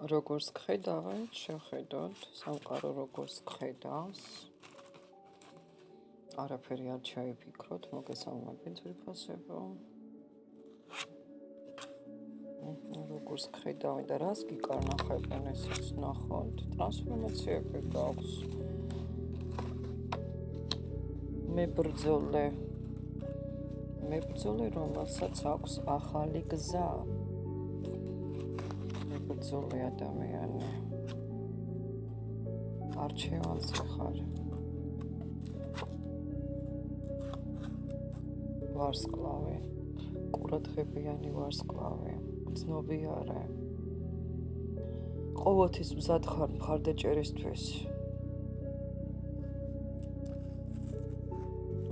როგორც გხედავთ, შევხედოთ სამყარო როგორც გხედავს. არაფერი არ ჩაიფიქროთ, მოგესალმებით ძვირფასებო. როგორც გხედავენ და რას გიკარნახებენ, ესეც ნახოთ. ტრანსფორმაციები გაქვს. მებრძოლე, რომელსაც აქვს ახალი გზა. მებრძოლე ადამიანი. არჩევანზე ხარ. ვარსკვლავი, ყურადღებიანი ვარსკვლავი, გრძნობიარე. ყოველთვის მზად ხარ მხარდაჭერისთვის.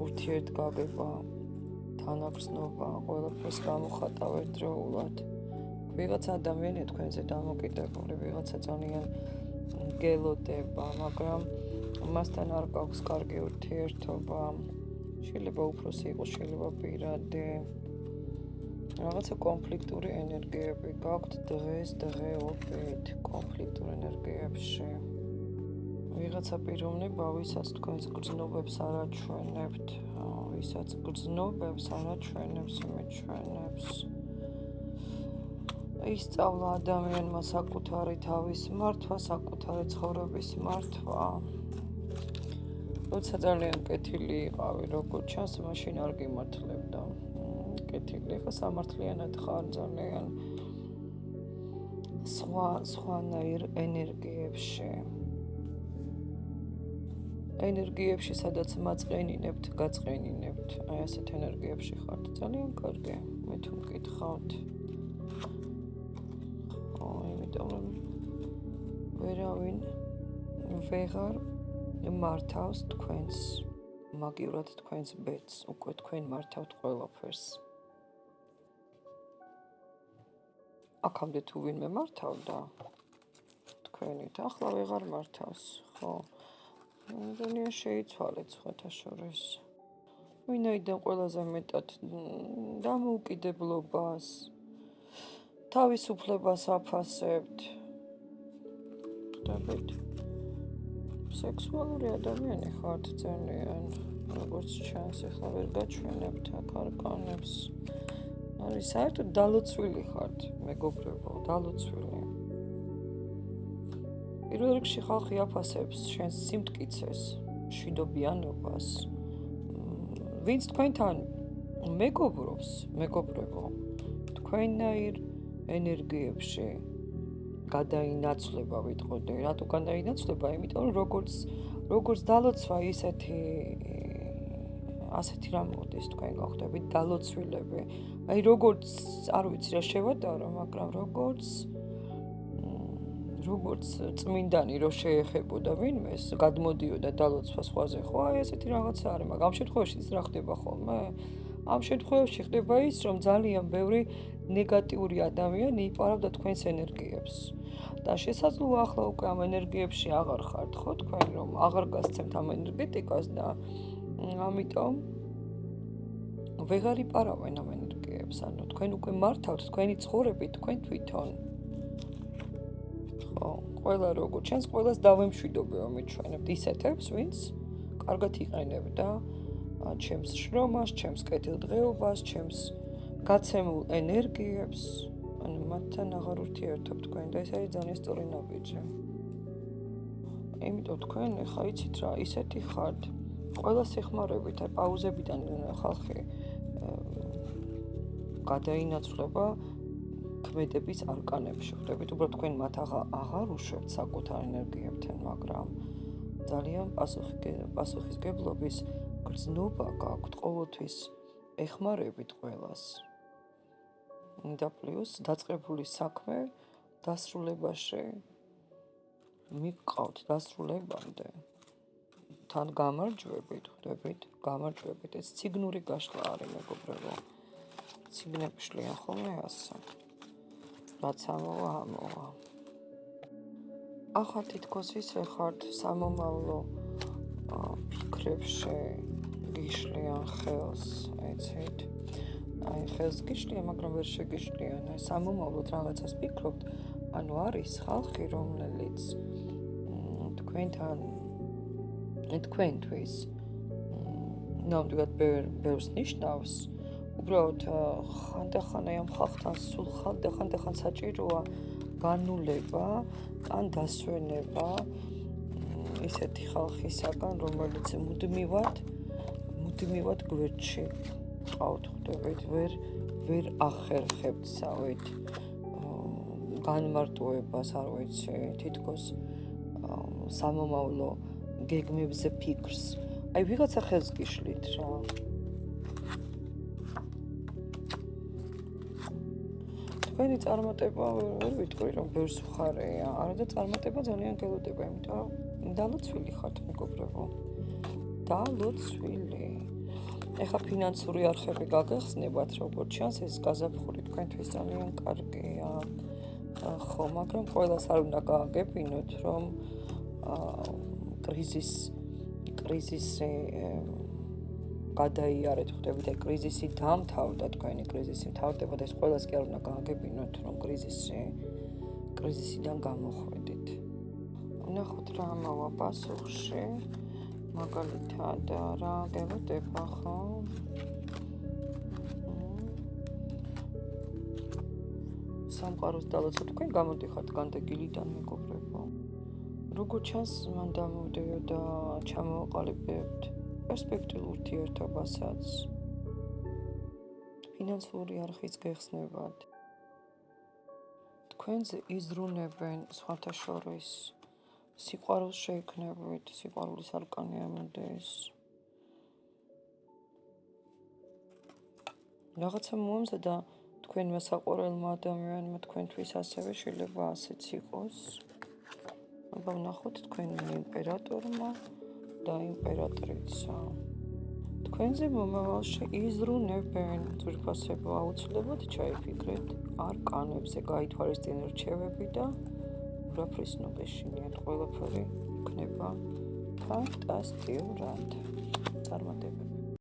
ურთიერთგაგება, თანაგრძნობა, ყველაფერს გამოხატავ ერთდროულად. ვიღაცა ადამიანი თქვენზე დამოკიდებული, ვიღაცა ძალიან გელოდება, მაგრამ მასთან არ გაქვს კარგი ურთიერთობა. შეიძლება უფროსი იყოს, შეიძლება პირადი. რაღაცა კონფლიქტური ენერგიები გაქვთ დღესდღეობით, კონფლიქტურ ენერგიებში. ვიღაცა პიროვნება, ვისაც თქვენს გრძნობებს არ აჩვენებთ, ვისაც გრძნობებს არ აჩვენებს, იმეჩვენებს. ისწავლა ადამიანმა საკუთარი თავის მართვა, საკუთარი ცხოვრების მართვა. როცა ძალიან კეთილი იყავი, როგორც ჩანს, მაშინ არ გიმართლებდა. კეთილი, ხა სამართლიანად ხარ ძალიან სხვანაირ ენერგიებში, სადაც მაწყენინებთ, გაწყენინებთ. აი ასეთ ენერგიებში ხართ. ძალიან კარგი, მე თუ მკითხავთ. იმიტომ რომ ვერავინ ვეღარ მართავს თქვენს, მაგივრად თქვენს ბედს, უკვე თქვენ მართავთ ყველაფერს. აქამდე თუ ვინმე მართავდა თქვენით, ახლა ვეღარ მართავს, ხო? ძალიან შეიცვალეთ სხვათა შორის. ვინაიდან ყველაზე მეტად დამოუკიდებლობას, თავისუფლებას აფასებთ. ხვდებით? სექსუალური ადამიანი ხართ ძალიან, როგორც ჩანს, ახლა ვერ გაჩვენებთ აქ არკანებს. არის საერთოდ დალოცვილი ხართ, მეგობრებო, დალოცვილი. პირველ რიგში ხალხი აფასებს შენს სიმტკიცეს, მშვიდობიანობას. ვინც თქვენთან მეგობრობს, მეგობრებო, თქვენნაირ ენერგიებში გადაინაცვლება ვიტყოდი. რატო გადაინაცვლება? იმიტომ რომ როგორც დალოცვა ასეთი რამ მოდის თქვენ გახვდებით დალოცვილები. აი როგორც არ ვიცი რა შევატარო, მაგრამ როგორც წმინდანი რო შეეხებოდა ვინმეს, გადმოდიოდა დალოცვა სხვაზე, ხო, აი ესეთი რაღაცა არის, მაგრამ ამ შემთხვევაში რა ხდება ხოლმე? ამ შემთხვევაში ხდება ის, რომ ძალიან ბევრი ნეგატიური ადამიანი იპარავდა თქვენს ენერგიებს. და შესაძლოა ახლა უკვე ამ ენერგიებში აღარ ხართ, ხო, თქვენ რომ აღარ გასცემთ ამ ენერგეტიკას და ამიტომ ვეღარ იპარავენ ამ ენერგიებს, ანუ თქვენ უკვე მართავთ თქვენი ცხოვრებით, თქვენ თვითონ. ხო, ყველა როგორც ჩანს, ყველას დავემშვიდობეო მიჩვენებთ ისეთებს, ვინც კარგად იყენებდა ჩემს შრომას, ჩემს კეთილდღეობას, ჩემს გაცემულ ენერგიებს, ანუ მათთან აღარ ურთიერთობ თქვენ და ეს არის ძალიან სწორი ნაბიჯი. იმიტომ თქვენ ხა იცით რა, ისეთი ხართ, ყველა სიხმარებით, აი პაუზებიდან ხალხი გადაინაცვლება ქმედების არკანებში, ხვდებით, უბრალოდ თქვენ მათ აღარ უშვებთ საკუთარ ენერგიებთან, მაგრამ ძალიან პასუხისგებლობის გრძნობა გაქვთ, ყოველთვის ეხმარებით ყველას. და პლუს დაწყებული საქმე დასრულებაში მიყავთ დასრულებამდე. თან გამარჯვებით, ხვდებით, გამარჯვებით. ეს ციგნური გაშლა არის, მეგობრებო. ციგნები შლიან ხოლმე ასე. რაც ამოვა. ახლა თითქოს ისე ხართ სამომავლო ფიქრებში გიშლიან ხელს, ეცით. აი ხელს გიშლიან, მაგრამ ვერ შეგიშლიან. აი სამომავლოდ რაღაცას ფიქრობთ, ანუ არის ხალხი, რომელიც თქვენთვის ნამდვილად ბევრს ნიშნავს, უბრალოდ ხანდახან ამ ხალხთან სულ ხანდახან საჭიროა განულება ან დასვენება ისეთი ხალხისაგან, რომელიც მუდმივად გვერდში ყავთ, ხვდებით, ვერ ახერხებთ სავით განმარტოებას, არ ვიცი, თითქოს სამომავლო გეგმებზე ფიქრს. აი ვიღაცა ხელს გიშლით რა. თქვენი წარმატება ვერ ვიტყვი რომ ბევრს ვხარეა, არადა წარმატება ძალიან გელოდება, იმიტომ რომ დალოცვილი ხართ მეგობრებო. დალოცვილი. ეხა ფინანსური არხები გაგეხსნებათ, როგორც ჩანს, ეს გაზაფხული თქვენთვის ძალიან კარგია. ხო, მაგრამ ყველას არ უნდა გააგებინოთ, რომ კრიზისი გადაიარეთ, ხვდებით, აი კრიზისი დამთავრდა, თქვენი კრიზისი მთავრდება და ეს ყველას კი არ უნდა გააგებინოთ, რომ კრიზისიდან გამოხვედით. ვნახოთ რა ამავა პასუხში, მაგალითად რა გელოდება, ხო? სამყაროს დალოცვა თქვენ გამოდიხართ განდეგილიდან, მეგობრებო. როგორც ჩანს, მან დამოვდეო და ჩამოვაყალიბებთ პერსპექტიულ ურთიერთობასაც. ფინანსური არხის გეხსნებად. თქვენზე იზრუნებენ სხვათა შორის. სიყვარულს შეიქმნებით, სიყვარულის არკანი ამოდის. რაღაცა მოამზადა თქვენმა საყვარელმა ადამიანმა თქვენთვის ასევე შეიძლება ასეც იყოს. აბა ვნახოთ თქვენი იმპერატორმა და იმპერატრიცა. თქვენზე მომავალში იზრუნებენ ძვირფასებო, აუცილებლად ჩაიფიქრეთ არკანებზე, გაითვალისწინეთ რჩევები და ურაფრისნობი შინიათ, ყველაფერი იქნება ფანტასტიურად. წარმატებები.